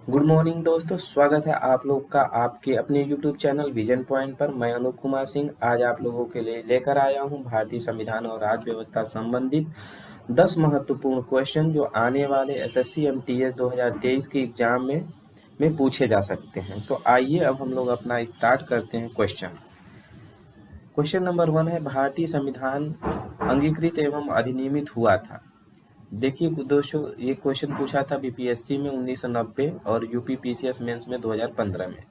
Good morning दोस्तों, स्वागत है आप लोग का आपके अपने यूट्यूब चैनल विजन पॉइंट पर। मैं अनूप कुमार सिंह आज आप लोगों के लिए लेकर आया हूं भारतीय संविधान और राज्य व्यवस्था संबंधित 10 महत्वपूर्ण क्वेश्चन जो आने वाले एसएससी एमटीएस 2023 के एग्जाम में पूछे जा सकते हैं। तो आइए अब हम लोग अपना स्टार्ट करते हैं। क्वेश्चन नंबर 1 है, भारतीय संविधान अंगीकृत एवं अधिनियमित हुआ था। देखिए दोस्तों, ये क्वेश्चन पूछा था बीपीएससी में 1990 और यूपी पीसीएस मेंस में 2015 में।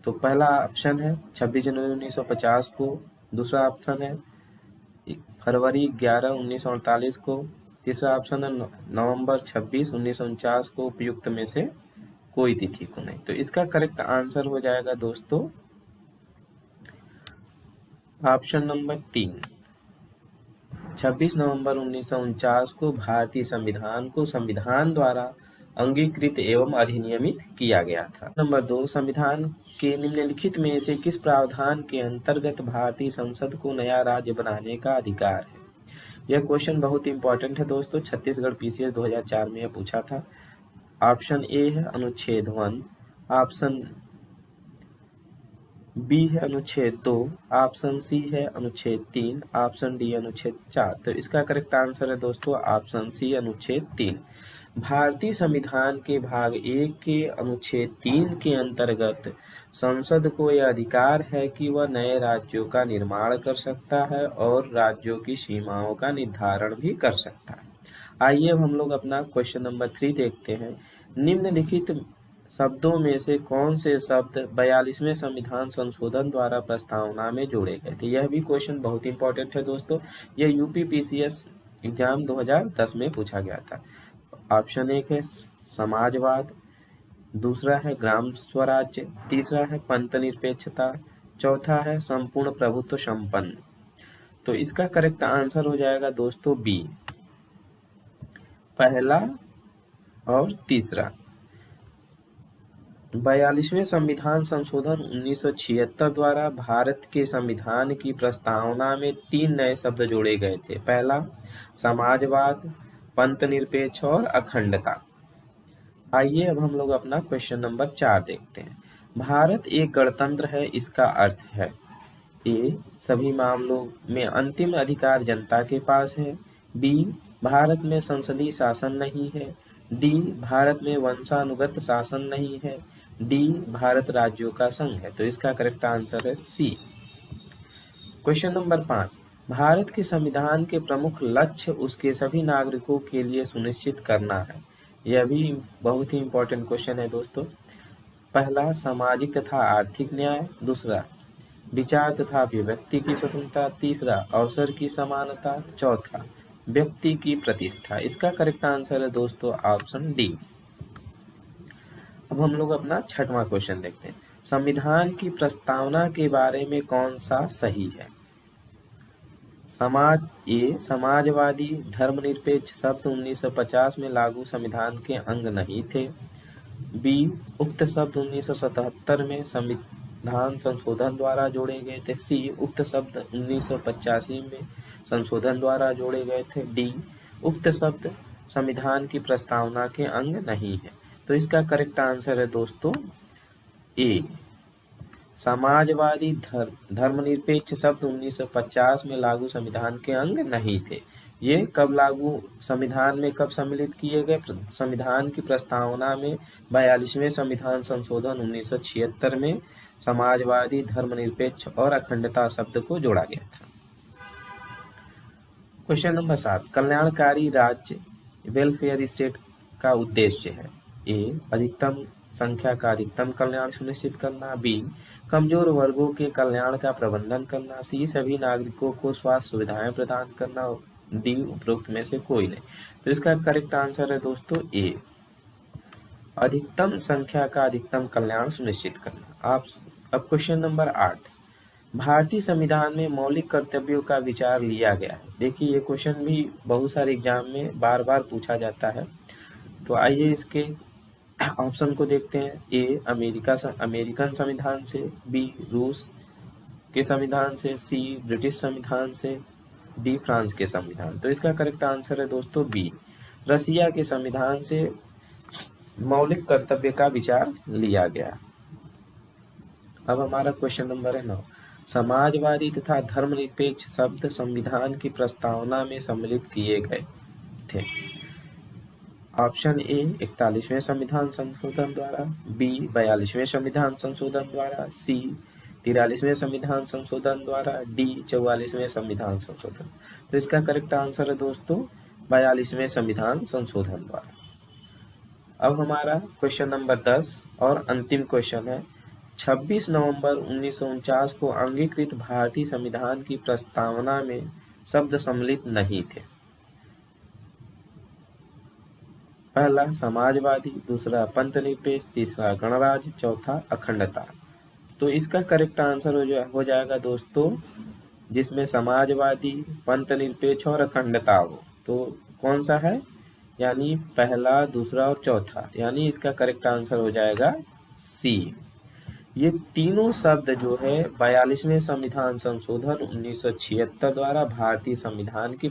तो पहला ऑप्शन है 26 जनवरी 1950 को, दूसरा ऑप्शन है फरवरी 11 1948 को, तीसरा ऑप्शन है नवंबर 26 1949 को। उपयुक्त में से कोई तिथि को नहीं। तो इसका करेक्ट आंसर हो जाएगा दोस्तों ऑप्शन नंबर 3, 26 नवंबर 1949 को भारतीय संविधान को संविधान द्वारा अंगीकृत एवं अधिनियमित किया गया था। नंबर 2, संविधान के निम्नलिखित में से किस प्रावधान के अंतर्गत भारतीय संसद को नया राज्य बनाने का अधिकार है? यह क्वेश्चन बहुत इंपॉर्टेंट है दोस्तों, छत्तीसगढ़ पीसीएस 2004 में यह पूछा था। ऑप्शन ए है अनुच्छेद 1, ऑप्शन बी है अनुच्छेद 2, ऑप्शन सी है अनुच्छेद 3, ऑप्शन डी अनुच्छेद 4। तो इसका करेक्ट आंसर है दोस्तों ऑप्शन सी अनुच्छेद 3। भारतीय संविधान के भाग 1 के अनुच्छेद 3 के अंतर्गत संसद को यह अधिकार है कि वह नए राज्यों का निर्माण कर सकता है और राज्यों की सीमाओं का निर्धारण भी कर सकता है। आइए अब हम लोग अपना क्वेश्चन नंबर 3 देखते हैं। निम्नलिखित शब्दों में से कौन से शब्द 42वें संविधान संशोधन द्वारा प्रस्तावना में जोड़े गए थे? यह भी क्वेश्चन बहुत इंपॉर्टेंट है दोस्तों, यह यूपी पीसीएस एग्जाम 2010 में पूछा गया था। ऑप्शन 1 है समाजवाद, दूसरा है ग्राम स्वराज्य, तीसरा है पंथ निरपेक्षता, चौथा है संपूर्ण प्रभुत्व संपन्न। तो इसका करेक्ट आंसर हो जाएगा दोस्तों बी, पहला और तीसरा। 42वें संविधान संशोधन 1976 द्वारा भारत के संविधान की प्रस्तावना में 3 नए शब्द जोड़े गए थे। पहला समाजवाद, पंथ निरपेक्ष और अखंडता। आइए अब हम लोग अपना क्वेश्चन नंबर 4 देखते हैं। भारत एक गणतंत्र है, इसका अर्थ है ए, सभी मामलों में अंतिम अधिकार जनता के पास है, बी, भारत में संसदीय शासन नहीं है, डी, भारत में वंशानुगत शासन नहीं है, डी, भारत राज्यों का संघ है। तो इसका करेक्ट आंसर है सी। क्वेश्चन नंबर 5, भारत के संविधान के प्रमुख लक्ष्य उसके सभी नागरिकों के लिए सुनिश्चित करना है। यह भी बहुत ही इंपॉर्टेंट क्वेश्चन है दोस्तों। पहला सामाजिक तथा आर्थिक न्याय, दूसरा विचार तथा अभिव्यक्ति की स्वतंत्रता, तीसरा अवसर की समानता, चौथा व्यक्ति की प्रतिष्ठा। इसका करेक्ट आंसर है दोस्तों ऑप्शन डी। अब हम लोग अपना 6वां क्वेश्चन देखते हैं। संविधान की प्रस्तावना के बारे में कौन सा सही है? समाजवादी धर्मनिरपेक्ष शब्द 1950 में लागू संविधान के अंग नहीं थे। बी, उक्त शब्द 1977 में संविधान संशोधन द्वारा जोड़े गए थे। सी, उक्त शब्द 1985 में संशोधन द्वारा जोड़े गए थे। डी, उक्त शब्द संविधान की प्रस्तावना के अंग नहीं है। तो इसका करेक्ट आंसर है दोस्तों ए, समाजवादी धर्मनिरपेक्ष शब्द 1950 में लागू संविधान के अंग नहीं थे। ये कब लागू संविधान में कब सम्मिलित किए गए? संविधान की प्रस्तावना में 42वें संविधान संशोधन 1976 में समाजवादी धर्मनिरपेक्ष और अखंडता शब्द को जोड़ा गया था। क्वेश्चन नंबर 7, कल्याणकारी राज्य वेलफेयर स्टेट का उद्देश्य है? ए, अधिकतम संख्या का अधिकतम कल्याण सुनिश्चित करना, बी, कमजोर वर्गों के कल्याण का प्रबंधन करना, सी, सभी नागरिकों को स्वास्थ्य सुविधाएं प्रदान करना, डी, उपरोक्त में से कोई नहीं। तो इसका करेक्ट आंसर है दोस्तों ए, अधिकतम संख्या का अधिकतम कल्याण सुनिश्चित करना। अब क्वेश्चन नंबर 8, भारतीय संविधान में मौलिक कर्तव्यों का विचार लिया गया है। देखिए ये क्वेश्चन भी बहुत सारे एग्जाम में बार बार पूछा जाता है। तो आइए इसके ऑप्शन को देखते हैं। ए, अमेरिकन संविधान से, बी, रूस के संविधान से, सी, ब्रिटिश संविधान से, डी, फ्रांस के संविधान। तो इसका करेक्ट आंसर है दोस्तों बी, रसिया के संविधान से मौलिक कर्तव्य का विचार लिया गया। अब हमारा क्वेश्चन नंबर है 9। समाजवादी तथा धर्मनिरपेक्ष शब्द संविधान की प्रस्तावना में सम्मिलित किए गए थे। ऑप्शन ए 41वें संविधान संशोधन द्वारा, बी 42वें संविधान संशोधन द्वारा, सी 43वें संविधान संशोधन द्वारा, डी 44वें संविधान संशोधन। तो इसका करेक्ट आंसर है दोस्तों 42वें संविधान संशोधन द्वारा। अब हमारा क्वेश्चन नंबर 10 और अंतिम क्वेश्चन है। 26 नवंबर 1949 को अंगीकृत भारतीय संविधान की प्रस्तावना में शब्द सम्मिलित नहीं थे। पहला समाजवादी, दूसरा पंथनिरपेक्ष, तीसरा गणराज्य, चौथा अखंडता। तो इसका करेक्ट आंसर हो जाएगा दोस्तों जिसमें समाजवादी, पंथनिरपेक्ष और अखंडता हो। तो कौन सा है? यानी पहला, दूसरा और चौथा, यानी इसका करेक्ट आंसर हो जाएगा सी। ये तीनों शब्द जो है 42वें संविधान संशोधन 1976 द्वारा भारतीय संविधान की